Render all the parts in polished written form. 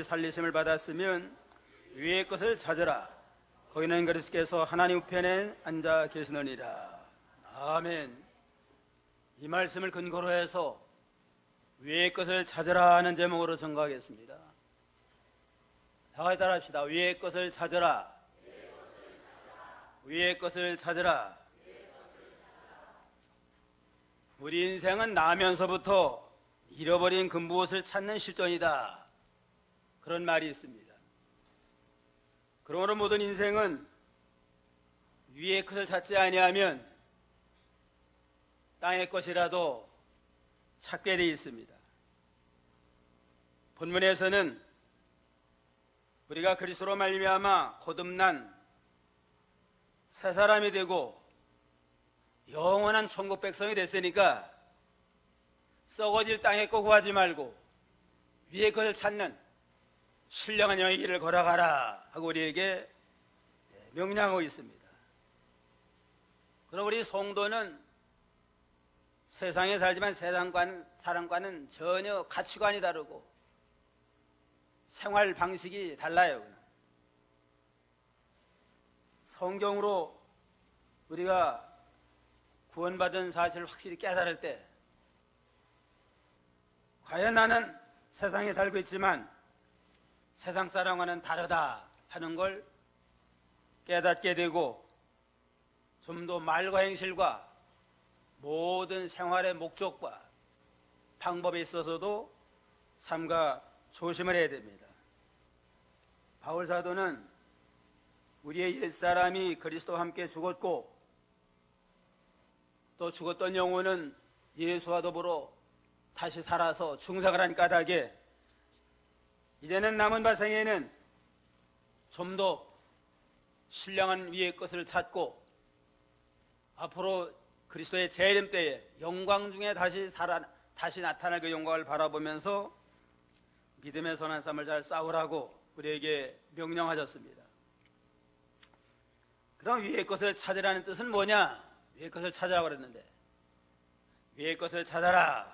살리심을 받았으면 위의 것을 찾으라. 거기는 그리스도께서 하나님 우편에 앉아 계시느니라. 아멘. 이 말씀을 근거로 해서 위의 것을 찾으라 하는 제목으로 전가하겠습니다. 다 같이 따라합시다. 위의 것을 찾으라. 위의 것을 찾으라. 우리 인생은 나면서부터 잃어버린 금무엇을 찾는 실존이다. 그런 말이 있습니다. 그러므로 모든 인생은 위의 것을 찾지 아니하면 땅의 것이라도 찾게 되어 있습니다. 본문에서는 우리가 그리스도로 말미암아 거듭난 새 사람이 되고 영원한 천국 백성이 됐으니까 썩어질 땅의 거 구하지 말고 위의 것을 찾는 신령한 영의 길을 걸어가라 하고 우리에게 명령하고 있습니다. 그럼 우리 성도는 세상에 살지만 사람과는 전혀 가치관이 다르고 생활 방식이 달라요. 성경으로 우리가 구원받은 사실을 확실히 깨달을 때 과연 나는 세상에 살고 있지만 세상 사람과는 다르다 하는 걸 깨닫게 되고 좀 더 말과 행실과 모든 생활의 목적과 방법에 있어서도 삼가 조심을 해야 됩니다. 바울 사도는 우리의 옛사람이 그리스도와 함께 죽었고 또 죽었던 영혼은 예수와 더불어 다시 살아서 충성을 한 까닭에 이제는 남은 바 생에는 좀 더 신령한 위의 것을 찾고 앞으로 그리스도의 재림 때에 영광 중에 다시 나타날 그 영광을 바라보면서 믿음의 선한 삶을 잘 싸우라고 우리에게 명령하셨습니다. 그럼 위의 것을 찾으라는 뜻은 뭐냐? 위의 것을 찾으라고 그랬는데 위의 것을 찾아라.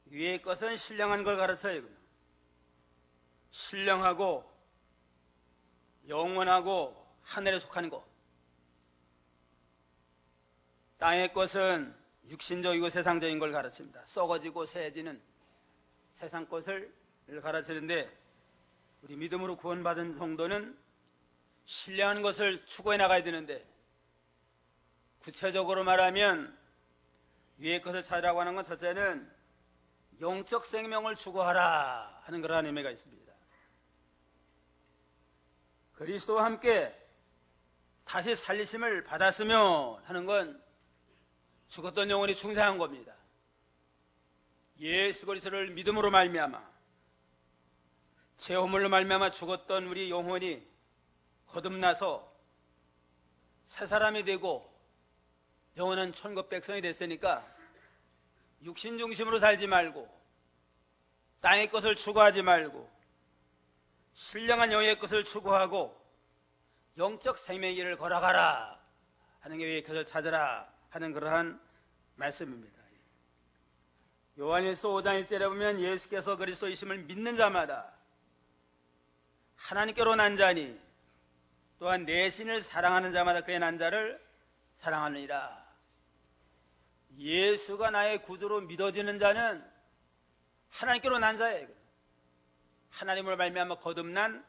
위의 것은 신령한 걸 가르쳐요. 신령하고 영원하고 하늘에 속하는 것. 땅의 것은 육신적이고 세상적인 걸 가르칩니다. 썩어지고 새해지는 세상 것을 가르치는데 우리 믿음으로 구원받은 성도는 신령한 것을 추구해 나가야 되는데 구체적으로 말하면 위의 것을 찾으라고 하는 건 첫째는 영적 생명을 추구하라 하는 그러한 의미가 있습니다. 그리스도와 함께 다시 살리심을 받았으면 하는 건 죽었던 영혼이 충성한 겁니다. 예수 그리스도를 믿음으로 말미암아 제 허물로 말미암아 죽었던 우리 영혼이 거듭나서 새 사람이 되고 영원한 천국 백성이 됐으니까 육신 중심으로 살지 말고 땅의 것을 추구하지 말고 신령한 영의 것을 추구하고 영적 생명의 길을 걸어가라 하는 게 위의 것을 찾으라 하는 그러한 말씀입니다. 요한일서 5장 1절에 보면 예수께서 그리스도이심을 믿는 자마다 하나님께로 난 자니 또한 내 신을 사랑하는 자마다 그의 난 자를 사랑하느니라. 예수가 나의 구주로 믿어지는 자는 하나님께로 난 자예요. 하나님을 말미암아 거듭난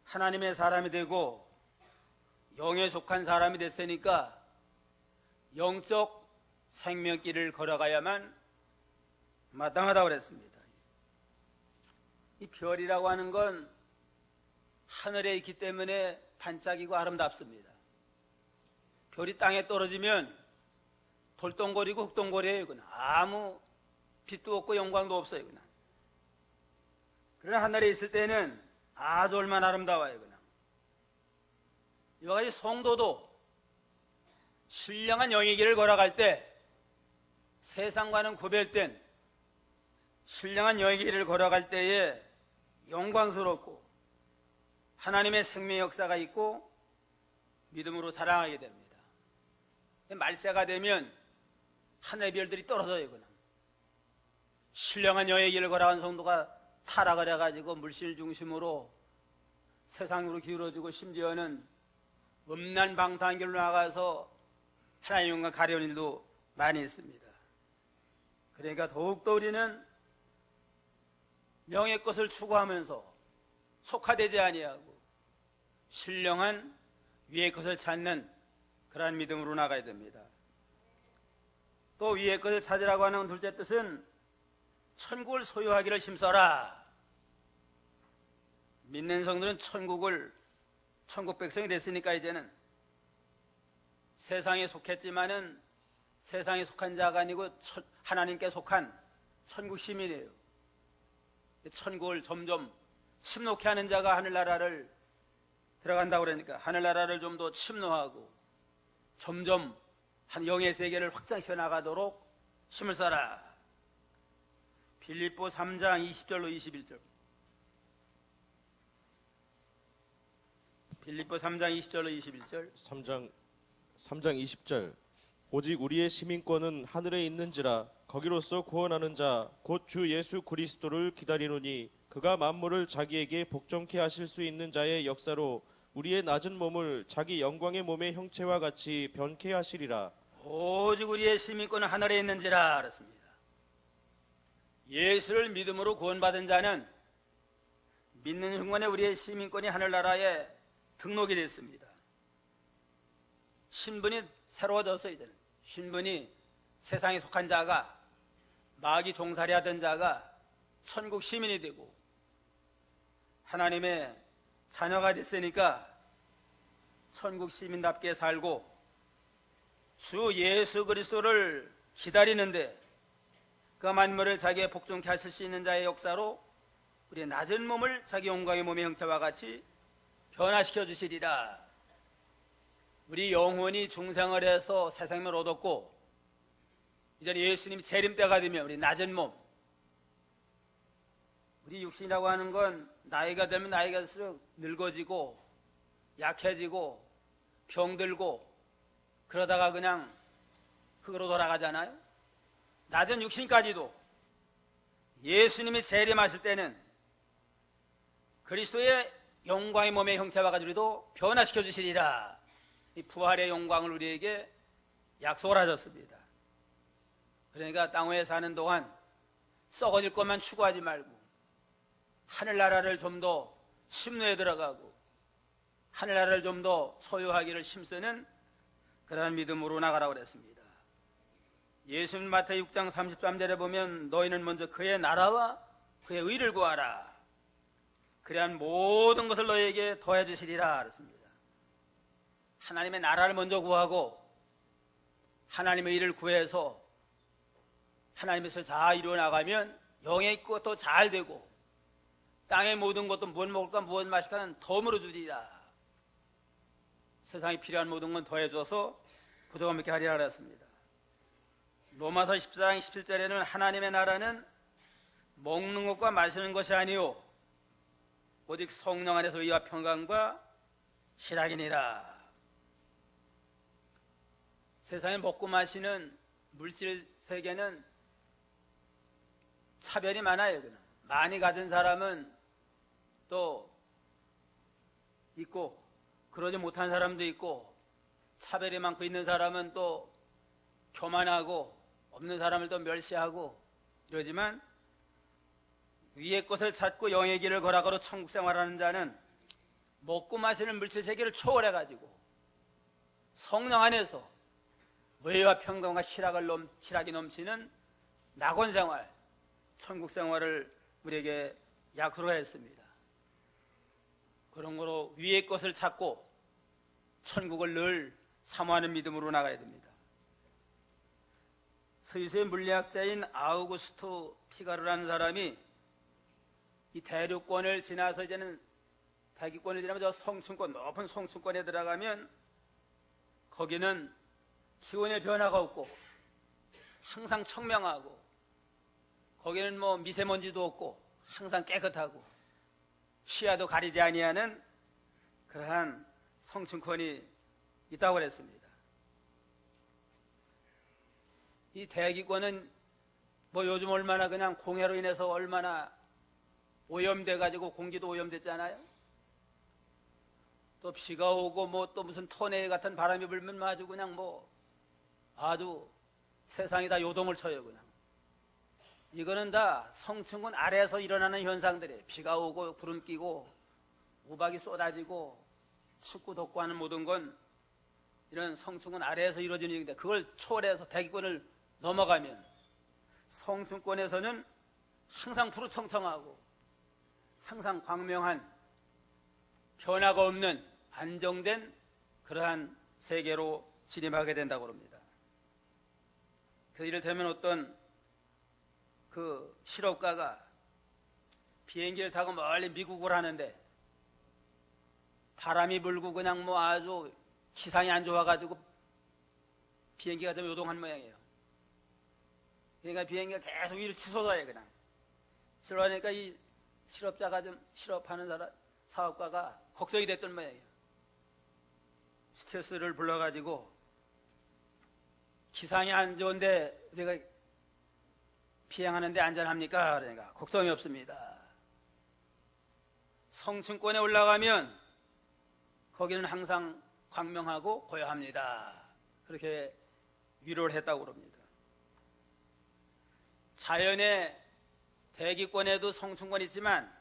하나님의 사람이 되고 영에 속한 사람이 됐으니까 영적 생명길을 걸어가야만 마땅하다고 그랬습니다. 이 별이라고 하는 건 하늘에 있기 때문에 반짝이고 아름답습니다. 별이 땅에 떨어지면 돌덩거리고 흙덩거리예요. 아무 빛도 없고 영광도 없어요. 그러나 하늘에 있을 때는 아주 얼마나 아름다워요. 이와 같이 성도도 신령한 영의 길을 걸어갈 때 세상과는 구별된 신령한 영의 길을 걸어갈 때에 영광스럽고 하나님의 생명 역사가 있고 믿음으로 자랑하게 됩니다. 말세가 되면 하늘의 별들이 떨어져요. 그냥 신령한 영의 길을 걸어간 성도가 타락을 해가지고 물질 중심으로 세상으로 기울어지고 심지어는 음란 방탕한 길로 나가서 하나님과 가려운 일도 많이 있습니다. 그러니까 더욱더 우리는 명의 것을 추구하면서 속화되지 아니하고 신령한 위의 것을 찾는 그러한 믿음으로 나가야 됩니다. 또 위의 것을 찾으라고 하는 둘째 뜻은 천국을 소유하기를 힘써라. 믿는 성들은 천국 백성이 됐으니까 이제는 세상에 속했지만은 세상에 속한 자가 아니고 하나님께 속한 천국 시민이에요. 천국을 점점 침노케 하는 자가 하늘나라를 들어간다고 그러니까 하늘나라를 좀 더 침노하고 점점 한 영의 세계를 확장시켜 나가도록 힘을 써라. 빌립보 3장 20절로 21절. 빌립보 3장 20절로 21절. 3장 20절. 오직 우리의 시민권은 하늘에 있는지라 거기로서 구원하는 자 곧 주 예수 그리스도를 기다리노니 그가 만물을 자기에게 복종케 하실 수 있는 자의 역사로 우리의 낮은 몸을 자기 영광의 몸의 형체와 같이 변케 하시리라. 오직 우리의 시민권은 하늘에 있는지라 그랬습니다. 예수를 믿음으로 구원받은 자는 믿는 순간에 우리의 시민권이 하늘나라에 등록이 됐습니다. 신분이 새로워졌어요. 이제는 신분이 세상에 속한 자가 마귀 종살이 하던 자가 천국 시민이 되고 하나님의 자녀가 됐으니까 천국 시민답게 살고 주 예수 그리스도를 기다리는데 그 만물을 자기의 복종케 하실 수 있는 자의 역사로 우리의 낮은 몸을 자기 영광의 몸의 형체와 같이 변화시켜 주시리라. 우리 영혼이 중생을 해서 세상을 얻었고 이제는 예수님이 재림 때가 되면 우리 낮은 몸, 우리 육신이라고 하는 건 나이가 되면 나이가 들수록 늙어지고 약해지고 병들고 그러다가 그냥 흙으로 돌아가잖아요. 낮은 육신까지도 예수님이 재림하실 때는 그리스도의 영광의 몸의 형체와 가지고도 변화시켜 주시리라. 이 부활의 영광을 우리에게 약속을 하셨습니다. 그러니까 땅 위에 사는 동안 썩어질 것만 추구하지 말고 하늘나라를 좀 더 심노에 들어가고 하늘나라를 좀 더 소유하기를 힘쓰는 그러한 믿음으로 나가라고 그랬습니다. 예수님 마태복음 6장 33절에 보면 너희는 먼저 그의 나라와 그의 의를 구하라. 그래야 모든 것을 너희에게 더해 주시리라 그랬습니다. 하나님의 나라를 먼저 구하고 하나님의 의를 구해서 하나님의 뜻을 잘 이루어 나가면 영의 것도 잘 되고 땅의 모든 것도 무엇 먹을까 무엇 마실까는 덤으로 주리라. 세상에 필요한 모든 건 더해줘서 부족함 있게 하리라 그랬습니다. 로마서 14장 17절에는 하나님의 나라는 먹는 것과 마시는 것이 아니요 오직 성령 안에서 의와 평강과 희락이니라. 세상에 먹고 마시는 물질 세계는 차별이 많아요. 그냥. 많이 가진 사람은 또 있고 그러지 못한 사람도 있고 차별이 많고 있는 사람은 또 교만하고 없는 사람을 또 멸시하고 이러지만 위의 것을 찾고 영의 길을 걸어가로 천국 생활하는 자는 먹고 마시는 물질 세계를 초월해가지고 성령 안에서 의와 평강과 희락이 넘치는 낙원 생활, 천국 생활을 우리에게 약속을 했습니다. 그런 거로 위의 것을 찾고 천국을 늘 사모하는 믿음으로 나가야 됩니다. 스위스의 물리학자인 아우구스트 피가르라는 사람이 이 대륙권을 지나서 이제는 대기권을 지나면 저 성층권, 높은 성층권에 들어가면 거기는 기온의 변화가 없고 항상 청명하고 거기는 뭐 미세먼지도 없고 항상 깨끗하고 시야도 가리지 아니하는 그러한 성층권이 있다고 그랬습니다. 이 대기권은 뭐 요즘 얼마나 그냥 공해로 인해서 얼마나 오염돼 가지고 공기도 오염됐잖아요. 또 비가 오고 뭐 또 무슨 토네 같은 바람이 불면 아주 그냥 뭐 아주 세상이 다 요동을 쳐요. 그냥 이거는 다 성층권 아래에서 일어나는 현상들이에요. 비가 오고 구름 끼고 우박이 쏟아지고 춥고 덥고 하는 모든 건 이런 성층권 아래에서 이루어지는 일인데, 그걸 초월해서 대기권을 넘어가면 성층권에서는 항상 푸르청청하고 항상 광명한 변화가 없는 안정된 그러한 세계로 진입하게 된다고 합니다. 그래서 이를테면 어떤 그 실업가가 비행기를 타고 멀리 미국을 하는데 바람이 불고 그냥 뭐 아주 기상이 안 좋아가지고 비행기가 좀 요동한 모양이에요. 그러니까 비행기가 계속 위로 치솟아요. 그냥 그러니까 이 실업자가 좀 실업하는 사업가가 걱정이 됐던 모양이에요. 스트레스를 불러가지고 기상이 안 좋은데 우리가 비행하는데 안전합니까? 그러니까 걱정이 없습니다. 성층권에 올라가면 거기는 항상 광명하고 고요합니다. 그렇게 위로를 했다고 그럽니다. 자연의 대기권에도 성층권이 있지만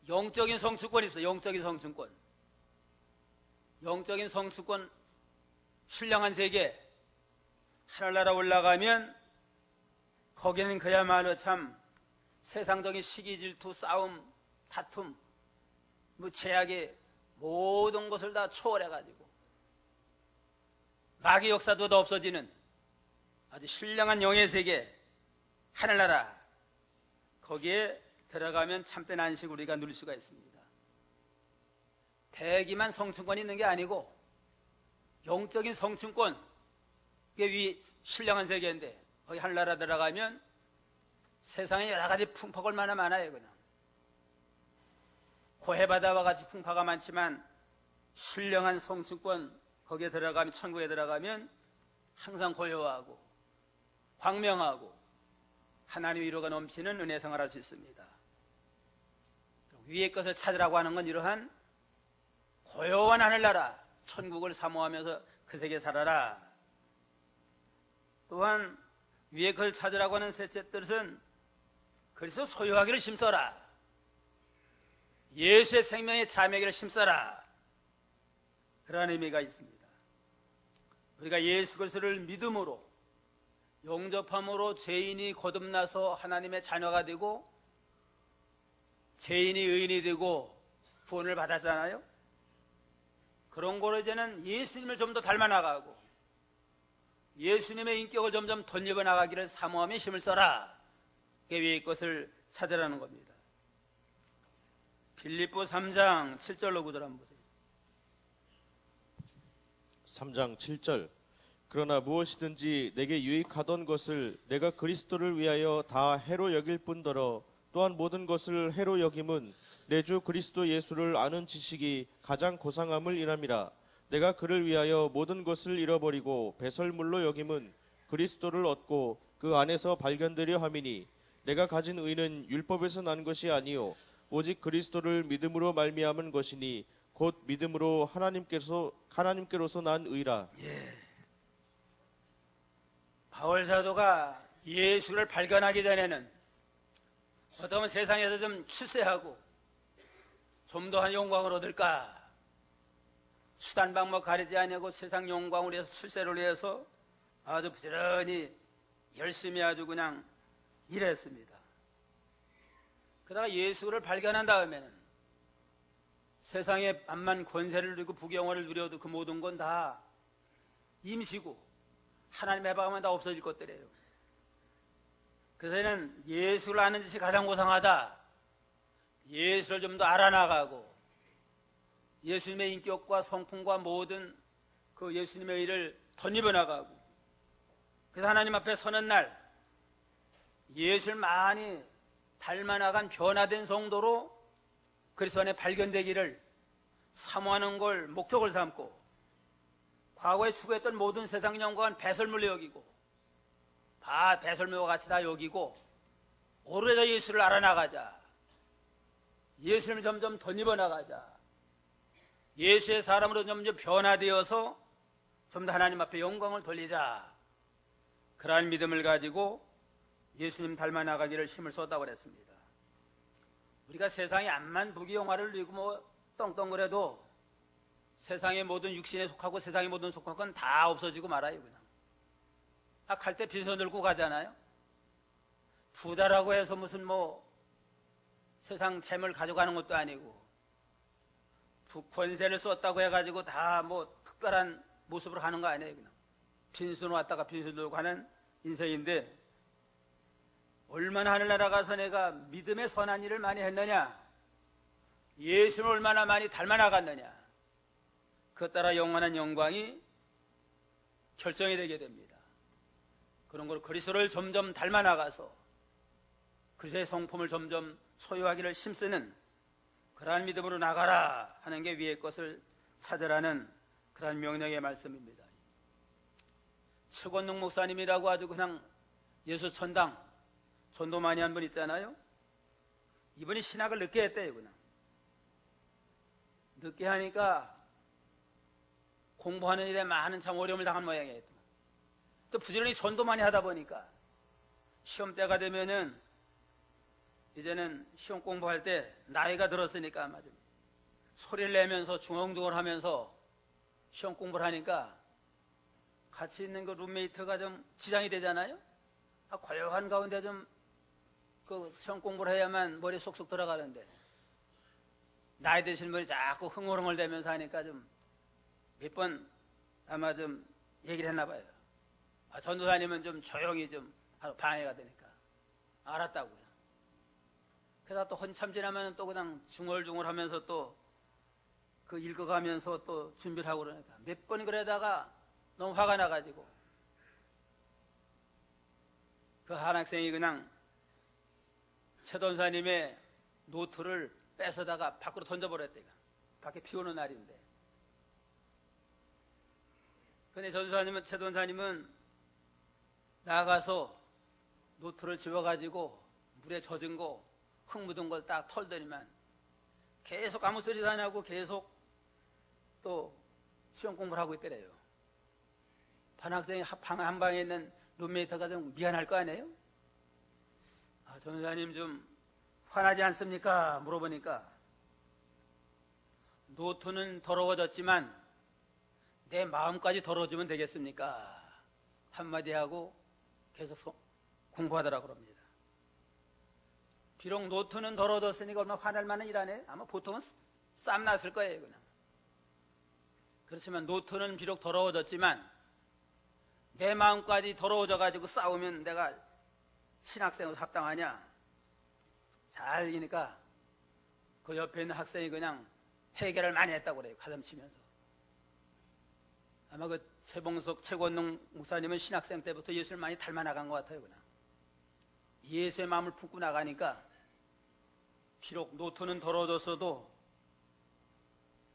영적인 성층권이 있어요. 영적인 성층권. 영적인 성층권, 신령한 세계, 하늘나라 올라가면 거기는 그야말로 참 세상적인 시기 질투, 싸움, 다툼, 뭐 죄악의 모든 것을 다 초월해가지고 마귀 역사도 다 없어지는 아주 신령한 영의 세계, 하늘나라, 거기에 들어가면 참된 안식을 우리가 누릴 수가 있습니다. 대기만 성층권이 있는 게 아니고 영적인 성층권, 그게 신령한 세계인데 거기 하늘나라 들어가면 세상에 여러 가지 풍파가 얼마나 많아요. 그냥 고해바다와 같이 풍파가 많지만 신령한 성층권 거기에 들어가면, 천국에 들어가면 항상 고요하고 광명하고 하나님의 위로가 넘치는 은혜 생활할 수 있습니다. 위의 것을 찾으라고 하는 건 이러한 고요한 하늘나라, 천국을 사모하면서 그 세계에 살아라. 또한 위의 것을 찾으라고 하는 셋째 뜻은 그리스도 소유하기를 힘써라. 예수의 생명의 자매기를 힘써라. 그러한 의미가 있습니다. 우리가 예수 그리스도를 믿음으로 용접함으로 죄인이 거듭나서 하나님의 자녀가 되고 죄인이 의인이 되고 구원을 받았잖아요. 그런 거로 이제는 예수님을 좀 더 닮아나가고 예수님의 인격을 점점 덧입어 나가기를 사모하며 힘을 써라. 그게 위의 것을 찾으라는 겁니다. 빌립보 3장 7절로 9절 한번 보세요. 3장 7절. 그러나 무엇이든지 내게 유익하던 것을 내가 그리스도를 위하여 다 해로 여길 뿐더러 또한 모든 것을 해로 여김은 내 주 그리스도 예수를 아는 지식이 가장 고상함을 인함이라. 내가 그를 위하여 모든 것을 잃어버리고 배설물로 여김은 그리스도를 얻고 그 안에서 발견되려 함이니 내가 가진 의는 율법에서 난 것이 아니요 오직 그리스도를 믿음으로 말미암은 것이니 곧 믿음으로 하나님께로서 난 의라. 바울 사도가 예수를 발견하기 전에는 어떠면 세상에서 좀 출세하고 좀 더한 영광을 얻을까, 수단 방법 가리지 아니하고 세상 영광을 위해서 출세를 위해서 아주 부지런히 열심히 아주 그냥 일했습니다. 그러다가 예수를 발견한 다음에는 세상에 만만 권세를 누리고 부경화를 누려도 그 모든 건 다 임시고 하나님의 해방하면 다 없어질 것들이에요. 그래서 저는 예수를 아는 짓이 가장 고상하다. 예수를 좀 더 알아나가고 예수님의 인격과 성품과 모든 그 예수님의 의를 덧입어 나가고, 그래서 하나님 앞에 서는 날 예수를 많이 닮아나간 변화된 성도로 그리스도 안에 발견되기를 사모하는 걸 목적을 삼고, 과거에 추구했던 모든 세상 영광은 배설물로 여기고 다 배설물과 같이 다 여기고 오로지 예수를 알아나가자. 예수님을 점점 덧입어 나가자. 예수의 사람으로 점점 변화되어서 좀 더 하나님 앞에 영광을 돌리자. 그러한 믿음을 가지고 예수님 닮아 나가기를 힘을 쏟았다고 그랬습니다. 우리가 세상에 암만 부귀영화를 누리고 뭐 떵떵거려도 세상의 모든 육신에 속하고 세상의 모든 속한 건 다 없어지고 말아요. 그냥 갈 때 빈손 들고 가잖아요. 부자라고 해서 무슨 뭐 세상 재물 가져가는 것도 아니고 권세를 썼다고 해가지고 다 뭐 특별한 모습으로 가는 거 아니에요. 그냥 빈손 왔다가 빈손 들고 가는 인생인데, 얼마나 하늘나라 가서 내가 믿음의 선한 일을 많이 했느냐, 예수를 얼마나 많이 닮아 나갔느냐, 그것 따라 영원한 영광이 결정이 되게 됩니다. 그런 걸 그리스도를 점점 닮아 나가서 그리스도의 성품을 점점 소유하기를 힘쓰는 그러한 믿음으로 나가라 하는 게 위의 것을 찾으라는 그러한 명령의 말씀입니다. 최권능 목사님이라고 아주 그냥 예수 천당 전도 많이 한 분 있잖아요. 이분이 신학을 늦게 했대요. 그냥 늦게 하니까 공부하는 일에 많은 참 어려움을 당한 모양이에요. 또 부지런히 전도 많이 하다 보니까 시험 때가 되면은 이제는 시험 공부할 때 나이가 들었으니까 아마 좀 소리를 내면서 중얼중얼 하면서 시험 공부를 하니까 같이 있는 그 룸메이트가 좀 지장이 되잖아요. 고요한 가운데 좀 그 시험 공부를 해야만 머리에 쏙쏙 들어가는데 나이 드신 분이 자꾸 흥얼흥얼 대면서 하니까 좀 몇 번 아마 좀 얘기를 했나 봐요. 전도사님은 좀 조용히 좀 방해가 되니까 알았다고요. 그래서 또 한참 지나면 또 그냥 중얼중얼 하면서 또 그 읽어가면서 또 준비를 하고 그러니까 몇 번이 그러다가 너무 화가 나가지고 그 한 학생이 그냥 최도사님의 노트를 뺏어다가 밖으로 던져버렸대요. 밖에 비 오는 날인데. 근데 최도사님은 나가서 노트를 집어가지고 물에 젖은 거, 흙 묻은 걸 딱 털더니만 계속 아무 소리도 안 하고 계속 또 시험 공부를 하고 있더래요. 반 학생이 한 방에 있는 룸메이트가 좀 미안할 거 아니에요? 전도사님 좀 화나지 않습니까? 물어보니까 노트는 더러워졌지만 내 마음까지 더러워지면 되겠습니까? 한마디 하고 계속 공부하더라고 그럽니다. 비록 노트는 더러워졌으니까 얼마나 화날 만한 일 안 해요? 아마 보통은 쌈 났을 거예요. 그냥. 그렇지만 노트는 비록 더러워졌지만 내 마음까지 더러워져가지고 싸우면 내가 신학생으로 합당하냐? 잘 이기니까 그 옆에 있는 학생이 그냥 해결을 많이 했다고 그래요. 가슴치면서. 아마 그 최권능 목사님은 신학생 때부터 예수를 많이 닮아 나간 것 같아요. 그냥. 예수의 마음을 품고 나가니까 비록 노트는 더러워졌어도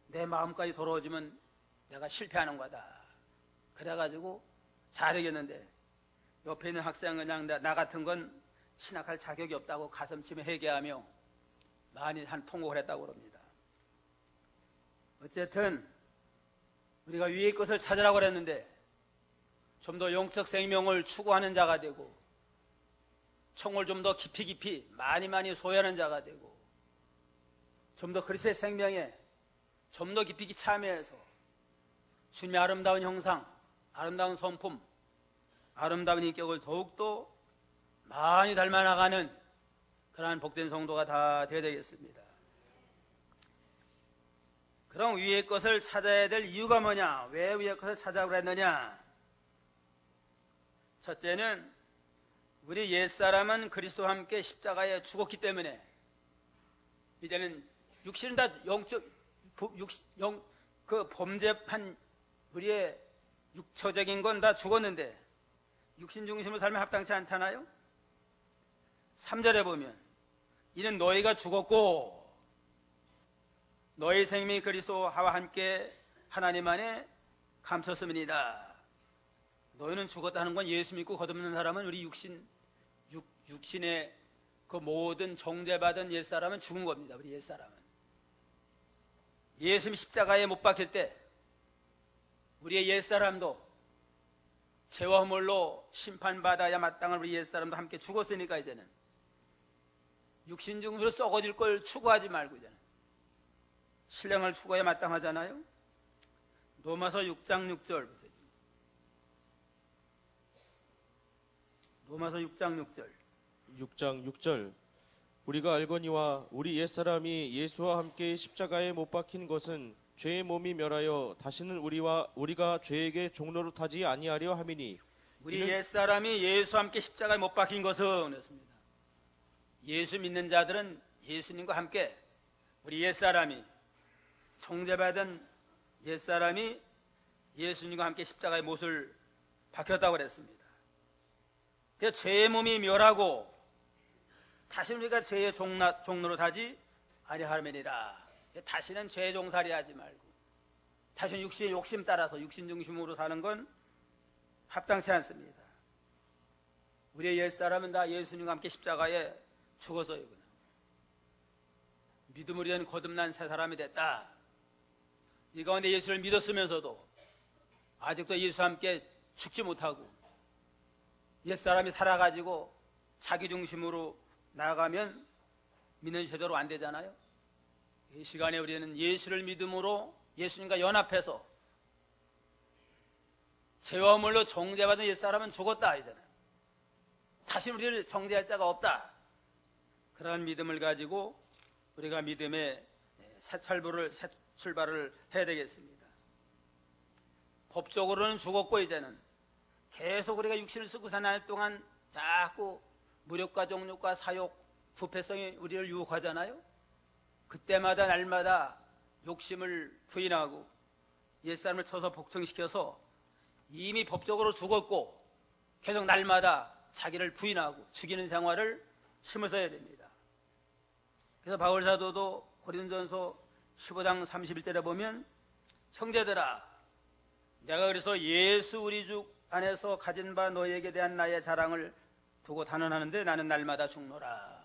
내 마음까지 더러워지면 내가 실패하는 거다. 그래가지고 잘 이겼는데 옆에 있는 학생은 그냥 나 같은 건 신학할 자격이 없다고 가슴치며 회개하며 많이 통곡을 했다고 그럽니다. 어쨌든 우리가 위의 것을 찾으라고 그랬는데 좀 더 영적 생명을 추구하는 자가 되고 청을 좀 더 깊이 많이 소유하는 자가 되고 좀 더 그리스도의 생명에 좀 더 깊이 참여해서 주님의 아름다운 형상, 아름다운 성품, 아름다운 인격을 더욱더 많이 닮아나가는 그러한 복된 성도가 다 되어야 되겠습니다. 그럼 위의 것을 찾아야 될 이유가 뭐냐? 왜 위의 것을 찾아오라 했느냐? 첫째는 우리 옛사람은 그리스도와 함께 십자가에 죽었기 때문에 이제는 육신은 다 그 범죄한 우리의 육처적인 건 다 죽었는데 육신 중심으로 살면 합당치 않잖아요. 3절에 보면 이는 너희가 죽었고 너희 생명이 그리스도와 함께 하나님 안에 감췄음이니라. 너희는 죽었다는 건 예수 믿고 거듭난 사람은 우리 육신의 그 모든 정죄받은 옛사람은 죽은 겁니다. 우리 옛사람은. 예수님 십자가에 못 박힐 때 우리의 옛사람도 죄와 허물로 심판받아야 마땅한 우리 옛사람도 함께 죽었으니까 이제는 육신 중으로 썩어질 걸 추구하지 말고 이제는 신령을 추구해야 마땅하잖아요. 로마서 6장 6절 보세요. 로마서 6장 6절. 6장 6절 우리가 알거니와 우리 옛사람이 예수와 함께 십자가에 못 박힌 것은 죄의 몸이 멸하여 다시는 우리가 죄에게 종로로 타지 아니하려 함이니 우리 옛사람이 예수와 함께 십자가에 못 박힌 것은 그렇습니다. 예수 믿는 자들은 예수님과 함께 우리 옛사람이 정죄받은 옛사람이 예수님과 함께 십자가에 못을 박혔다고 그랬습니다. 그래서 죄의 몸이 멸하고 다시는 우리가 죄의 종로로 타지 아니하리라. 다시는 죄의 종살이 하지 말고 다시는 육신의 욕심 따라서 육신 중심으로 사는 건 합당치 않습니다. 우리의 옛사람은 다 예수님과 함께 십자가에 죽어서요. 믿음으로 된 거듭난 새 사람이 됐다. 이 가운데 예수를 믿었으면서도 아직도 예수와 함께 죽지 못하고 옛사람이 살아가지고 자기 중심으로 나아가면 믿는 제대로 안 되잖아요. 이 시간에 우리는 예수를 믿음으로 예수님과 연합해서 죄와 허물로 정죄받은 옛사람은 죽었다. 이제는 다시 우리를 정죄할 자가 없다. 그러한 믿음을 가지고 우리가 믿음의 새 출발을 해야 되겠습니다. 법적으로는 죽었고 이제는 계속 우리가 육신을 쓰고 사는 날 동안 자꾸 무력과 정욕과 사욕, 부패성이 우리를 유혹하잖아요. 그때마다 날마다 욕심을 부인하고 옛사람을 쳐서 복종시켜서 이미 법적으로 죽었고 계속 날마다 자기를 부인하고 죽이는 생활을 심어서야 됩니다. 그래서 바울 사도도 고린도전서 15장 31절에 보면 형제들아 내가 그래서 예수 우리 주 안에서 가진 바 너희에게 대한 나의 자랑을 두고 단언하는데 나는 날마다 죽노라.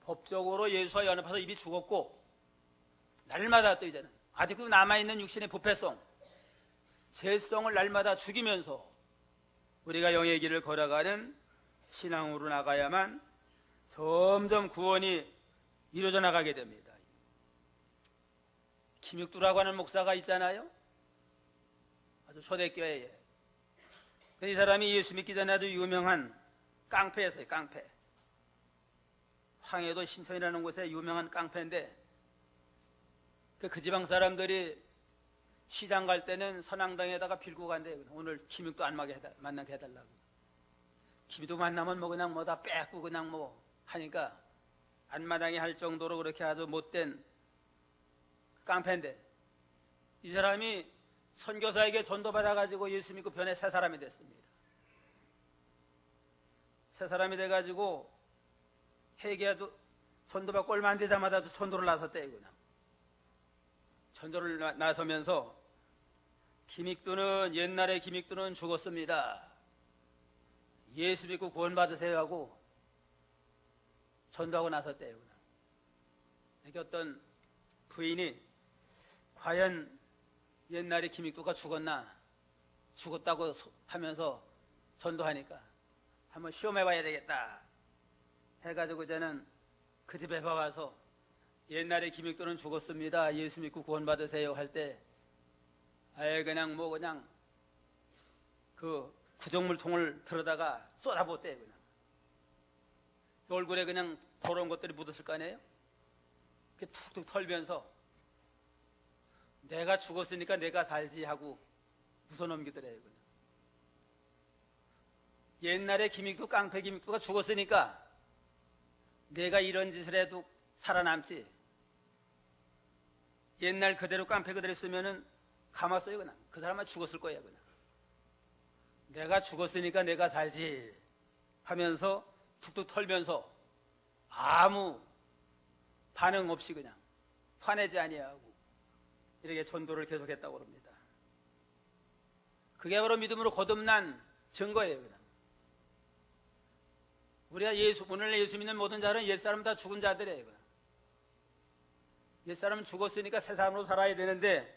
법적으로 예수와 연합해서 이미 죽었고 날마다 또 이제는 아직도 남아있는 육신의 부패성 죄성을 날마다 죽이면서 우리가 영의 길을 걸어가는 신앙으로 나가야만 점점 구원이 이루어져 나가게 됩니다. 김육두라고 하는 목사가 있잖아요. 아주 초대교회에. 이 사람이 예수 믿기 전에 아주 유명한 깡패였어요. 깡패. 황해도 신천이라는 곳에 유명한 깡패인데 그 지방 사람들이 시장 갈 때는 선앙당에다가 빌고 간대요. 오늘 김육도 안 만나게 해달라고. 김육도 만나면 뭐 그냥 뭐 다 뺏고 그냥 뭐 하니까 안마당에 할 정도로 그렇게 아주 못된 깡패인데 이 사람이 선교사에게 전도받아가지고 예수 믿고 변해 새 사람이 됐습니다. 새 사람이 돼가지고 회개도 전도받고 얼마 안 되자마자 전도를 나섰대요. 그냥. 전도를 나서면서 옛날에 김익두는 죽었습니다. 예수 믿고 구원받으세요 하고 전도하고 나섰대요. 이렇게 어떤 부인이 과연 옛날에 김익두가 죽었다고 하면서 전도하니까 한번 시험해봐야 되겠다 해가지고 저는 그 집에 와서 옛날에 김익두는 죽었습니다. 예수 믿고 구원받으세요 할 때 아예 그냥 그 구정물통을 들어다가 쏟아붓대요. 그냥 얼굴에 그냥 더러운 것들이 묻었을 거 아니에요. 이렇게 툭툭 털면서 내가 죽었으니까 내가 살지 하고 웃어넘기더래요. 그냥. 옛날에 깡패 김익두가 죽었으니까 내가 이런 짓을 해도 살아남지. 옛날 그대로 깡패 그대로 있으면은 감았어요. 그냥 그 사람은 죽었을 거예요. 그냥 내가 죽었으니까 내가 살지 하면서 툭툭 털면서 아무 반응 없이 그냥 화내지 아니하고 이렇게 전도를 계속했다고 합니다. 그게 바로 믿음으로 거듭난 증거예요. 그냥. 우리가 오늘 예수 믿는 모든 자는 옛사람 다 죽은 자들이에요. 옛사람은 죽었으니까 새 사람으로 살아야 되는데,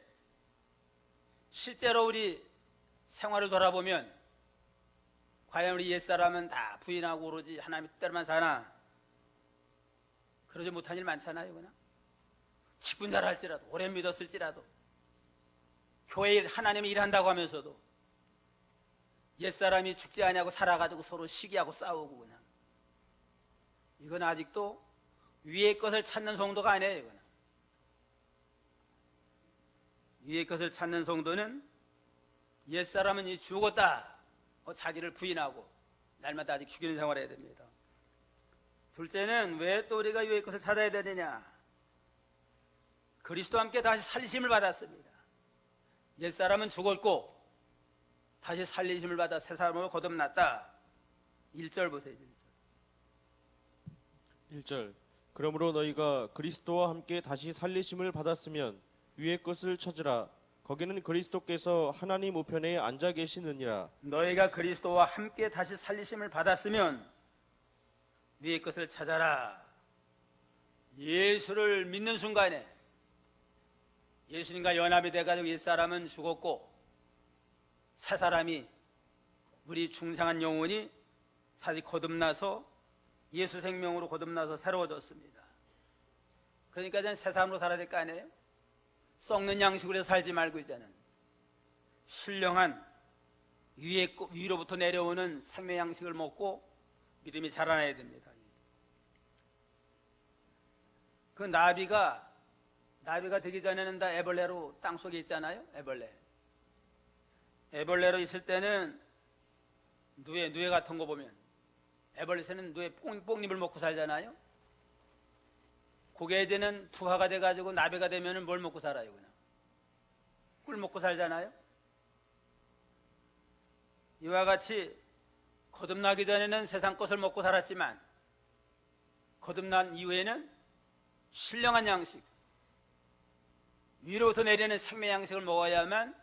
실제로 우리 생활을 돌아보면 과연 우리 옛사람은 다 부인하고 오로지 하나님의 뜻대로만 사나? 그러지 못한 일 많잖아요. 그냥 직분 잘할지라도, 오래 믿었을지라도, 교회에 하나님이 일한다고 하면서도 옛사람이 죽지 아니하고 살아가지고 서로 시기하고 싸우고, 그냥 이건 아직도 위의 것을 찾는 성도가 아니에요. 이거는 위의 것을 찾는 성도는 옛사람은 이 죽었다, 자기를 부인하고 날마다 아직 죽이는 생활을 해야 됩니다. 둘째는 왜 또 우리가 위의 것을 찾아야 되느냐? 그리스도와 함께 다시 살리심을 받았습니다. 옛사람은 죽었고 다시 살리심을 받아 새 사람으로 거듭났다. 1절 보세요. 1절 그러므로 너희가 그리스도와 함께 다시 살리심을 받았으면 위의 것을 찾으라. 거기는 그리스도께서 하나님 우편에 앉아 계시느니라. 너희가 그리스도와 함께 다시 살리심을 받았으면 위의 것을 찾아라. 예수를 믿는 순간에 예수님과 연합이 돼가지고 옛사람은 죽었고 새 사람이, 우리 중생한 영혼이 다시 거듭나서 예수 생명으로 거듭나서 새로워졌습니다. 그러니까 이제는 새 사람으로 살아야 될 거 아니에요? 썩는 양식으로 살지 말고 이제는 신령한 위로부터 내려오는 생명 양식을 먹고 믿음이 자라나야 됩니다. 그 나비가 되기 전에는 다 애벌레로 땅속에 있잖아요. 애벌레로 있을 때는 누에 같은 거 보면 애벌레새는 누에 뽕잎을 먹고 살잖아요. 그게 이제는 투하가 돼가지고 나비가 되면 뭘 먹고 살아요? 그냥 꿀 먹고 살잖아요. 이와 같이 거듭나기 전에는 세상 것을 먹고 살았지만 거듭난 이후에는 신령한 양식, 위로부터 내리는 생명 양식을 먹어야만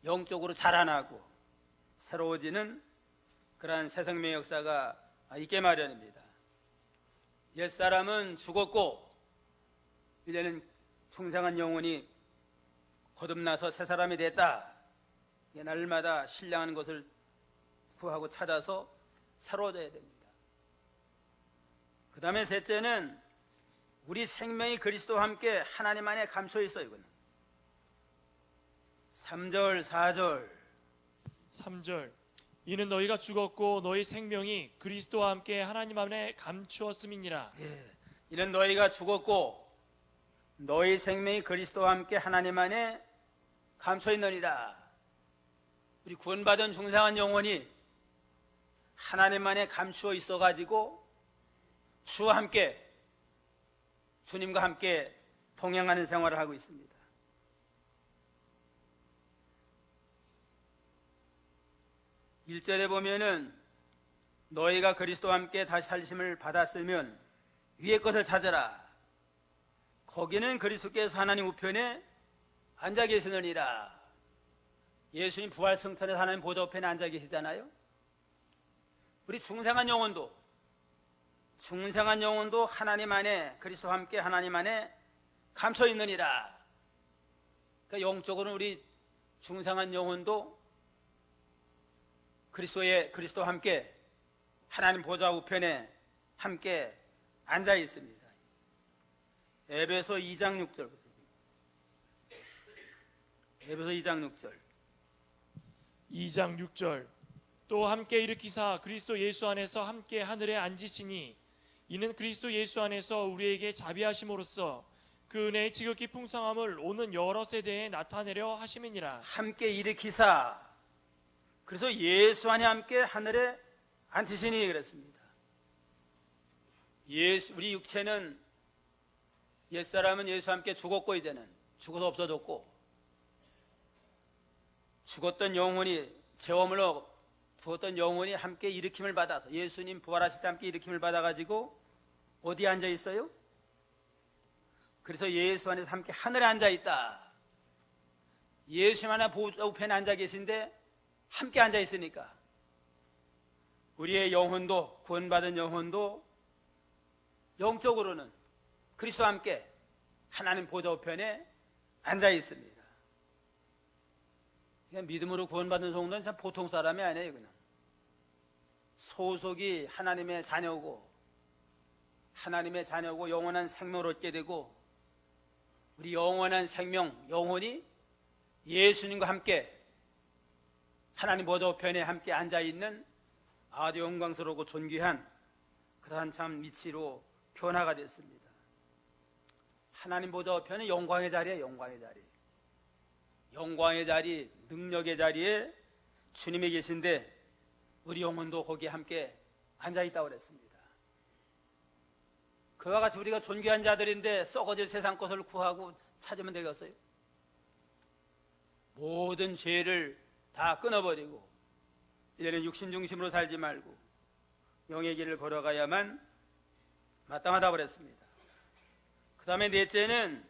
영적으로 자라나고 새로워지는 그러한 새 생명의 역사가 있게 마련입니다. 옛사람은 죽었고 이제는 중생한 영혼이 거듭나서 새 사람이 됐다. 날마다 신령한 것을 구하고 찾아서 새로워져야 됩니다. 그 다음에 셋째는 우리 생명이 그리스도와 함께 하나님 안에 감춰 있어요. 이거는 3절 4절 3절 이는 너희가 죽었고 너희 생명이 그리스도와 함께 하나님 안에 감추었음이니라. 이는 너희가 죽었고 너희 생명이 그리스도와 함께 하나님 안에 감춰 있느니라. 우리 구원받은 중생한 영혼이 하나님 안에 감추어 있어가지고 주와 함께, 주님과 함께 동행하는 생활을 하고 있습니다. 일절에 보면은 너희가 그리스도와 함께 다시 살리심을 받았으면 위의 것을 찾아라. 거기는 그리스도께서 하나님 우편에 앉아 계시느니라. 예수님 부활 승천에서 하나님 보좌 우편에 앉아 계시잖아요. 우리 중생한 영혼도 하나님 안에, 그리스도와 함께 하나님 안에 감춰 있느니라. 그러니까 영적으로는 우리 중생한 영혼도 그리스도와 함께 하나님 보좌 우편에 함께 앉아 있습니다. 에베소 2장 6절 보세요. 에베소 2장 6절 2장 6절 또 함께 일으키사 그리스도 예수 안에서 함께 하늘에 앉으시니 이는 그리스도 예수 안에서 우리에게 자비하심으로써 그 은혜의 지극히 풍성함을 오는 여러 세대에 나타내려 하심이니라. 함께 일으키사, 그래서 예수 안에 함께 하늘에 앉으시니 그랬습니다. 우리 육체는, 옛사람은 예수와 함께 죽었고 이제는 죽어서 없어졌고, 죽었던 영혼이, 죄업으로 죽었던 영혼이 함께 일으킴을 받아서, 예수님 부활하실 때 함께 일으킴을 받아가지고 어디에 앉아 있어요? 그래서 예수 안에서 함께 하늘에 앉아 있다. 예수 안에 보좌 우편에 앉아 계신데 함께 앉아 있으니까 우리의 영혼도, 구원받은 영혼도 영적으로는 그리스도와 함께 하나님 보좌 우편에 앉아 있습니다. 그냥 믿음으로 구원받은 성도는 참 보통 사람이 아니에요. 그냥 소속이 하나님의 자녀고 영원한 생명을 얻게 되고 우리 영원한 생명, 영혼이 예수님과 함께 하나님 보좌 우편에 함께 앉아있는 아주 영광스럽고 존귀한 그러한 참 위치로 변화가 됐습니다. 하나님 보좌 우편은 영광의 자리예요. 영광의 자리, 능력의 자리에 주님이 계신데 우리 영혼도 거기에 함께 앉아있다고 그랬습니다. 그와 같이 우리가 존귀한 자들인데 썩어질 세상 것을 구하고 찾으면 되겠어요? 모든 죄를 다 끊어버리고 이제는 육신 중심으로 살지 말고 영의 길을 걸어가야만 마땅하다고 그랬습니다. 그 다음에 넷째는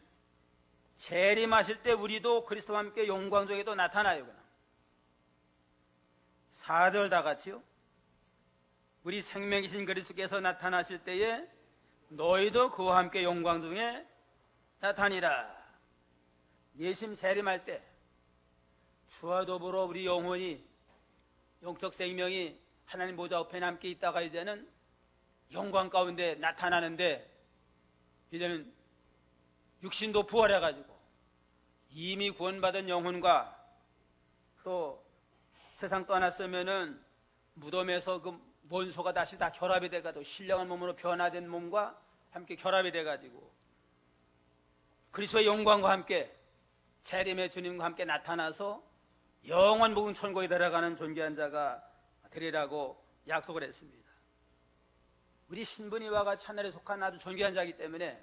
재림하실 때 우리도 그리스도와 함께 영광 중에 또 나타나요. 그냥 4절 다 같이요. 우리 생명이신 그리스도께서 나타나실 때에 너희도 그와 함께 영광 중에 나타나니라. 예수님 재림할 때 주와 더불어 우리 영혼이 영적 생명이 하나님 보좌 우편에 함께 있다가 이제는 영광 가운데 나타나는데 이제는 육신도 부활해가지고 이미 구원받은 영혼과 또 세상 떠났으면은 무덤에서 그 원소가 다시 다 결합이 돼가지고 신령한 몸으로 변화된 몸과 함께 결합이 돼가지고 그리스도의 영광과 함께 재림의 주님과 함께 나타나서 영원 복음 천국에 들어가는 존귀한 자가 되리라고 약속을 했습니다. 우리 신분이와 같이 하늘에 속한 아주 존귀한 자이기 때문에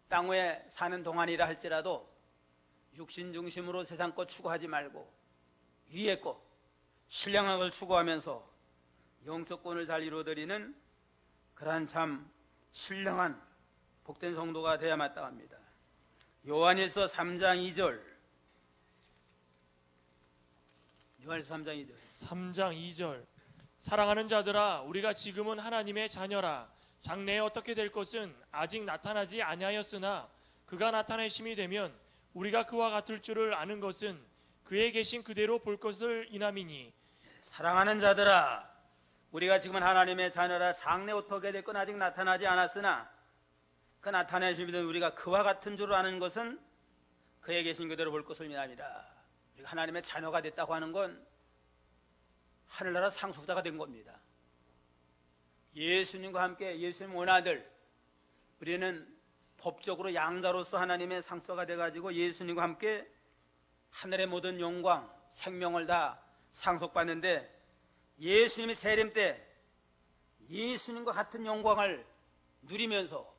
땅 위에 사는 동안이라 할지라도 육신 중심으로 세상 것 추구하지 말고 위의 것, 신령한 걸 추구하면서 영적권을 잘 이루어드리는 그러한 참 신령한 복된 성도가 되어야 마땅합니다. 요한일서 3장 2절. 요한일서 3장 2절. 3장 2절. 사랑하는 자들아, 우리가 지금은 하나님의 자녀라. 장래에 어떻게 될 것은 아직 나타나지 아니하였으나 그가 나타내심이 되면 우리가 그와 같을 줄을 아는 것은 그에 계신 그대로 볼 것을 인함이니. 사랑하는 자들아, 우리가 지금은 하나님의 자녀라. 장래 어떻게 될 건 아직 나타나지 않았으나 그 나타내심이 되면 우리가 그와 같은 줄 아는 것은 그에 계신 그대로 볼 것을 인함이라. 우리가 하나님의 자녀가 됐다고 하는 건 하늘나라 상속자가 된 겁니다. 예수님과 함께 예수님 원아들, 우리는 법적으로 양자로서 하나님의 상속자가 돼가지고 예수님과 함께 하늘의 모든 영광, 생명을 다 상속받는데 예수님이 재림 때 예수님과 같은 영광을 누리면서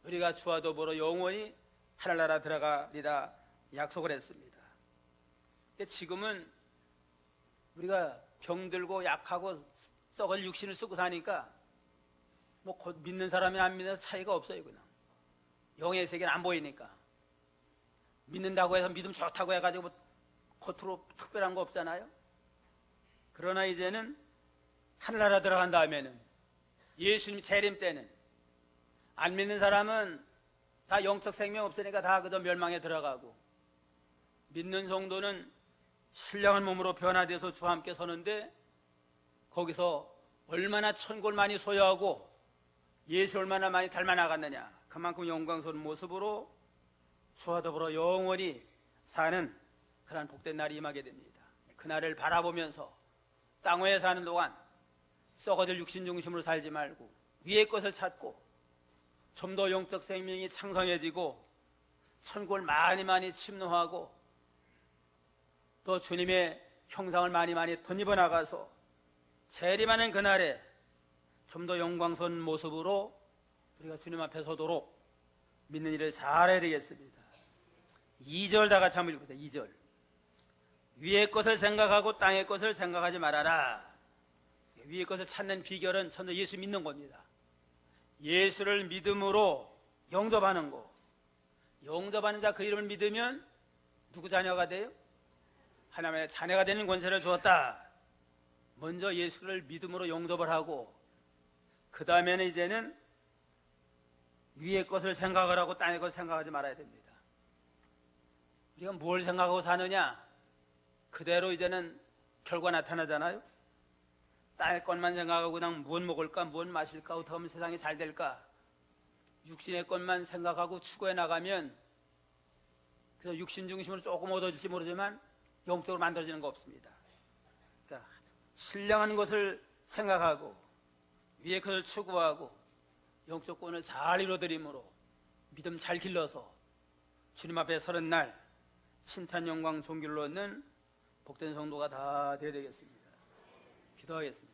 우리가 주와 더불어 영원히 하늘나라 들어가리라 약속을 했습니다. 지금은 우리가 병들고 약하고 썩을 육신을 쓰고 사니까 뭐 믿는 사람이 안 믿는 차이가 없어요. 그냥 영의 세계는 안 보이니까 믿는다고 해서 믿음 좋다고 해가지고 뭐 겉으로 특별한 거 없잖아요. 그러나 이제는 하늘나라 들어간 다음에는 예수님 재림 때는 안 믿는 사람은 다 영적 생명 없으니까 다 그저 멸망에 들어가고 믿는 성도는 신령한 몸으로 변화돼서 주와 함께 서는데 거기서 얼마나 천국을 많이 소유하고 예수 얼마나 많이 닮아 나갔느냐, 그만큼 영광스러운 모습으로 주와 더불어 영원히 사는 그런 복된 날이 임하게 됩니다. 그날을 바라보면서 땅 위에 사는 동안 썩어질 육신 중심으로 살지 말고 위의 것을 찾고 좀 더 영적 생명이 창성해지고 천국을 많이 침노하고 또 주님의 형상을 많이 덧입어 나가서 재림하는 그날에 좀 더 영광스러운 모습으로 우리가 주님 앞에 서도록 믿는 일을 잘해야 되겠습니다. 2절 다 같이 한번 읽읍시다. 2절. 위의 것을 생각하고 땅의 것을 생각하지 말아라. 위의 것을 찾는 비결은 전부 예수 믿는 겁니다. 예수를 믿음으로 영접하는 거. 영접하는 자 그 이름을 믿으면 누구 자녀가 돼요? 하나님의 자녀가 되는 권세를 주었다. 먼저 예수를 믿음으로 용접을 하고 그 다음에는 이제는 위의 것을 생각을 하고 땅의 것을 생각하지 말아야 됩니다. 우리가 뭘 생각하고 사느냐 그대로 이제는 결과 나타나잖아요. 땅의 것만 생각하고 그냥 무엇 먹을까 무엇 마실까 어떻게 하면 세상이 잘 될까 육신의 것만 생각하고 추구해 나가면 그래서 육신 중심으로 조금 얻어질지 모르지만 영적으로 만들어지는 거 없습니다. 그러니까 신령한 것을 생각하고 위의 것을 추구하고 영적 권을 잘 이루어드림으로 믿음 잘 길러서 주님 앞에 서는 날 칭찬 영광 존귀를 얻는 복된 성도가 다 되어야 되겠습니다. 기도하겠습니다.